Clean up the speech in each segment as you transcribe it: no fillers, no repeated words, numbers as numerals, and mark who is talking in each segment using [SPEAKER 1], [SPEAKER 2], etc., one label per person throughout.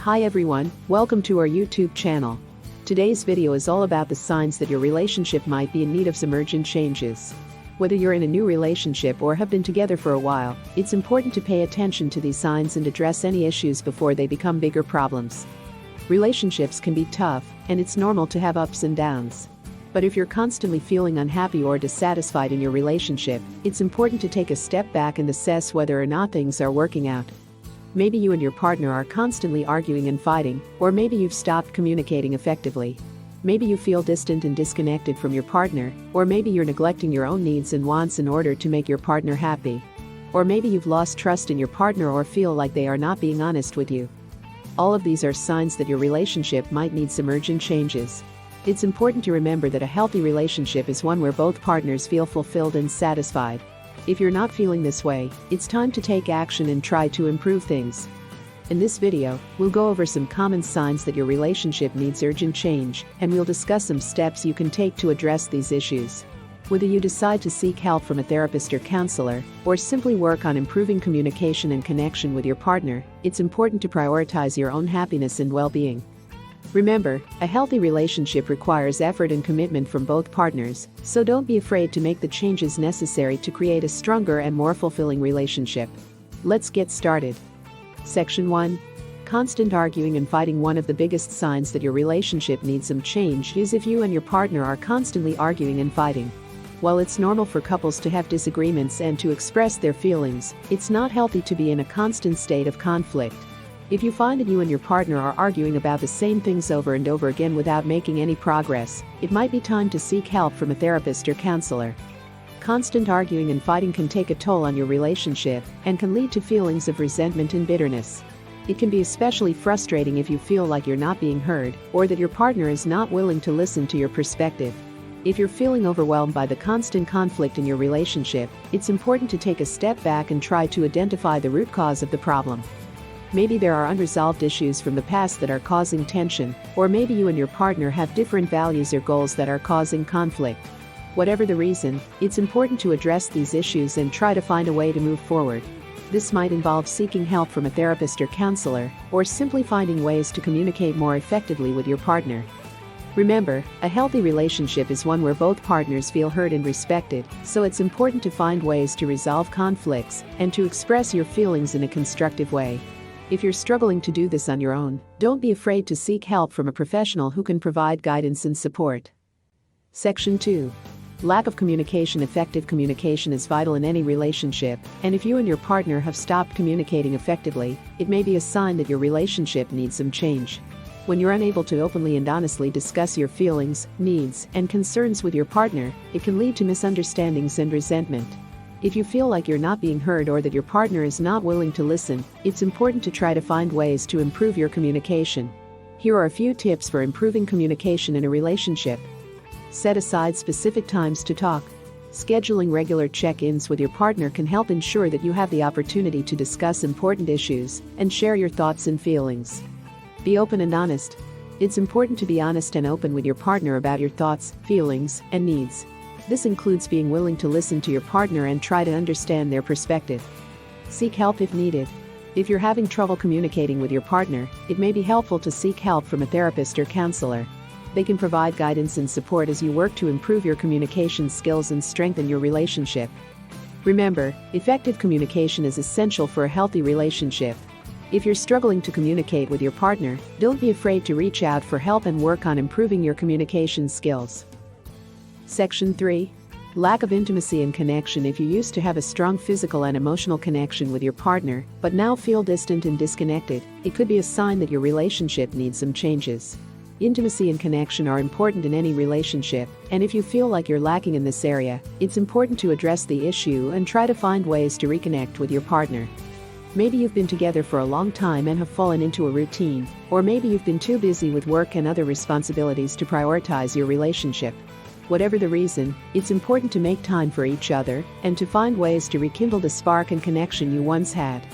[SPEAKER 1] Hi everyone, welcome to our YouTube channel. Today's video is all about the signs that your relationship might be in need of some urgent changes. Whether you're in a new relationship or have been together for a while, it's important to pay attention to these signs and address any issues before they become bigger problems. Relationships can be tough, and it's normal to have ups and downs. But if you're constantly feeling unhappy or dissatisfied in your relationship, it's important to take a step back and assess whether or not things are working out. Maybe you and your partner are constantly arguing and fighting, or maybe you've stopped communicating effectively. Maybe you feel distant and disconnected from your partner, or maybe you're neglecting your own needs and wants in order to make your partner happy. Or maybe you've lost trust in your partner or feel like they are not being honest with you. All of these are signs that your relationship might need some urgent changes. It's important to remember that a healthy relationship is one where both partners feel fulfilled and satisfied. If you're not feeling this way, it's time to take action and try to improve things. In this video, we'll go over some common signs that your relationship needs urgent change, and we'll discuss some steps you can take to address these issues. Whether you decide to seek help from a therapist or counselor, or simply work on improving communication and connection with your partner, it's important to prioritize your own happiness and well-being. Remember, a healthy relationship requires effort and commitment from both partners, so don't be afraid to make the changes necessary to create a stronger and more fulfilling relationship. Let's get started. Section 1. Constant arguing and fighting. One of the biggest signs that your relationship needs some change is if you and your partner are constantly arguing and fighting. While it's normal for couples to have disagreements and to express their feelings, it's not healthy to be in a constant state of conflict. If you find that you and your partner are arguing about the same things over and over again without making any progress, it might be time to seek help from a therapist or counselor. Constant arguing and fighting can take a toll on your relationship and can lead to feelings of resentment and bitterness. It can be especially frustrating if you feel like you're not being heard or that your partner is not willing to listen to your perspective. If you're feeling overwhelmed by the constant conflict in your relationship, it's important to take a step back and try to identify the root cause of the problem. Maybe there are unresolved issues from the past that are causing tension, or maybe you and your partner have different values or goals that are causing conflict. Whatever the reason, it's important to address these issues and try to find a way to move forward. This might involve seeking help from a therapist or counselor, or simply finding ways to communicate more effectively with your partner. Remember, a healthy relationship is one where both partners feel heard and respected, so it's important to find ways to resolve conflicts and to express your feelings in a constructive way. If you're struggling to do this on your own, don't be afraid to seek help from a professional who can provide guidance and support. Section 2. Lack of communication. Effective communication is vital in any relationship, and if you and your partner have stopped communicating effectively, it may be a sign that your relationship needs some change. When you're unable to openly and honestly discuss your feelings, needs, and concerns with your partner, it can lead to misunderstandings and resentment. If you feel like you're not being heard or that your partner is not willing to listen, it's important to try to find ways to improve your communication. Here are a few tips for improving communication in a relationship. Set aside specific times to talk. Scheduling regular check-ins with your partner can help ensure that you have the opportunity to discuss important issues and share your thoughts and feelings. Be open and honest. It's important to be honest and open with your partner about your thoughts, feelings, and needs. This includes being willing to listen to your partner and try to understand their perspective. Seek help if needed. If you're having trouble communicating with your partner, it may be helpful to seek help from a therapist or counselor. They can provide guidance and support as you work to improve your communication skills and strengthen your relationship. Remember, effective communication is essential for a healthy relationship. If you're struggling to communicate with your partner, don't be afraid to reach out for help and work on improving your communication skills. Section 3. Lack of intimacy and connection. If you used to have a strong physical and emotional connection with your partner, but now feel distant and disconnected, it could be a sign that your relationship needs some changes. Intimacy and connection are important in any relationship, and if you feel like you're lacking in this area, it's important to address the issue and try to find ways to reconnect with your partner. Maybe you've been together for a long time and have fallen into a routine, or maybe you've been too busy with work and other responsibilities to prioritize your relationship. Whatever the reason, it's important to make time for each other and to find ways to rekindle the spark and connection you once had.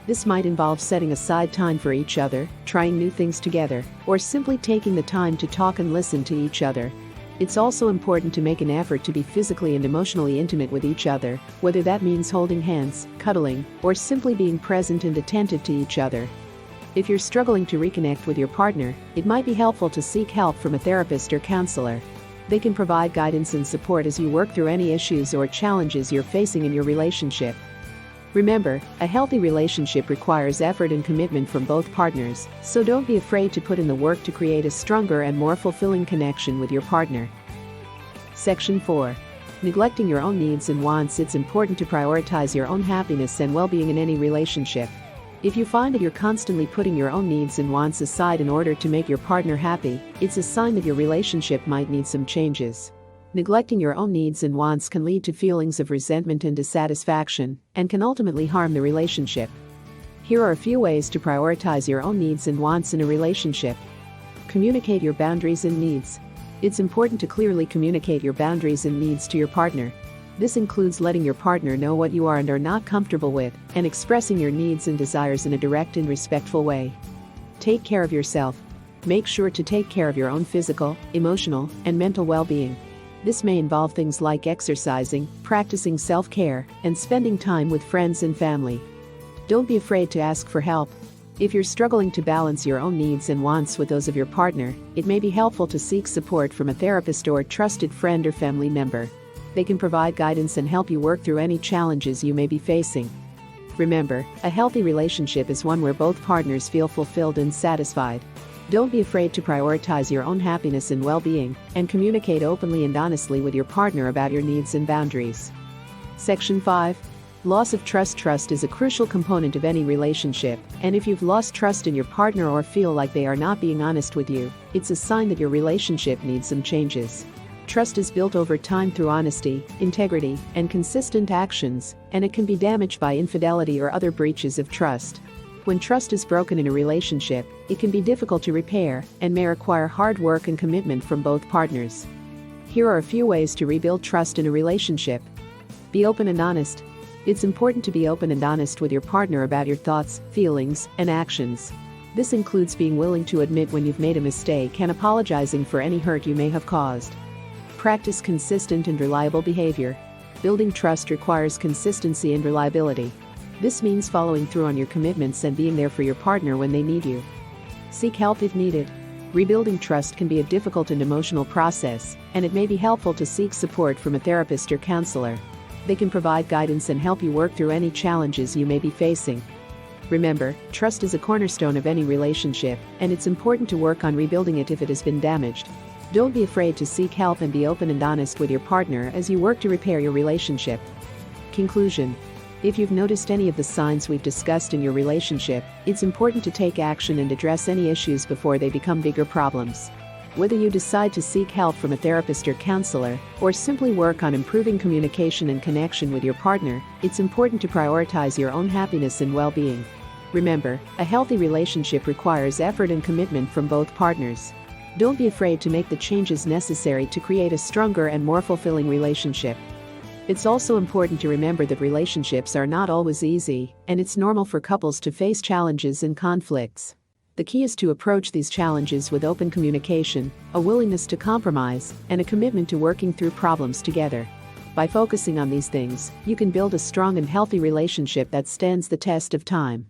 [SPEAKER 1] This might involve setting aside time for each other, trying new things together, or simply taking the time to talk and listen to each other. It's also important to make an effort to be physically and emotionally intimate with each other, whether that means holding hands, cuddling, or simply being present and attentive to each other. If you're struggling to reconnect with your partner, it might be helpful to seek help from a therapist or counselor. They can provide guidance and support as you work through any issues or challenges you're facing in your relationship. Remember, a healthy relationship requires effort and commitment from both partners, so don't be afraid to put in the work to create a stronger and more fulfilling connection with your partner. Section 4. Neglecting your own needs and wants. It's important to prioritize your own happiness and well-being in any relationship. If you find that you're constantly putting your own needs and wants aside in order to make your partner happy, it's a sign that your relationship might need some changes. Neglecting your own needs and wants can lead to feelings of resentment and dissatisfaction, and can ultimately harm the relationship. Here are a few ways to prioritize your own needs and wants in a relationship. Communicate your boundaries and needs. It's important to clearly communicate your boundaries and needs to your partner. This includes letting your partner know what you are and are not comfortable with, and expressing your needs and desires in a direct and respectful way. Take care of yourself. Make sure to take care of your own physical, emotional, and mental well-being. This may involve things like exercising, practicing self-care, and spending time with friends and family. Don't be afraid to ask for help. If you're struggling to balance your own needs and wants with those of your partner, it may be helpful to seek support from a therapist or trusted friend or family member. They can provide guidance and help you work through any challenges you may be facing. Remember, a healthy relationship is one where both partners feel fulfilled and satisfied. Don't be afraid to prioritize your own happiness and well-being, and communicate openly and honestly with your partner about your needs and boundaries. Section 5. Loss of trust. Trust is a crucial component of any relationship, and if you've lost trust in your partner or feel like they are not being honest with you, it's a sign that your relationship needs some changes. Trust is built over time through honesty, integrity, and consistent actions, and it can be damaged by infidelity or other breaches of trust. When trust is broken in a relationship, it can be difficult to repair and may require hard work and commitment from both partners. Here are a few ways to rebuild trust in a relationship. Be open and honest. It's important to be open and honest with your partner about your thoughts, feelings, and actions. This includes being willing to admit when you've made a mistake and apologizing for any hurt you may have caused. Practice consistent and reliable behavior. Building trust requires consistency and reliability. This means following through on your commitments and being there for your partner when they need you. Seek help if needed. Rebuilding trust can be a difficult and emotional process, and it may be helpful to seek support from a therapist or counselor. They can provide guidance and help you work through any challenges you may be facing. Remember, trust is a cornerstone of any relationship, and it's important to work on rebuilding it if it has been damaged. Don't be afraid to seek help and be open and honest with your partner as you work to repair your relationship. Conclusion. If you've noticed any of the signs we've discussed in your relationship, it's important to take action and address any issues before they become bigger problems. Whether you decide to seek help from a therapist or counselor, or simply work on improving communication and connection with your partner, it's important to prioritize your own happiness and well-being. Remember, a healthy relationship requires effort and commitment from both partners. Don't be afraid to make the changes necessary to create a stronger and more fulfilling relationship. It's also important to remember that relationships are not always easy, and it's normal for couples to face challenges and conflicts. The key is to approach these challenges with open communication, a willingness to compromise, and a commitment to working through problems together. By focusing on these things, you can build a strong and healthy relationship that stands the test of time.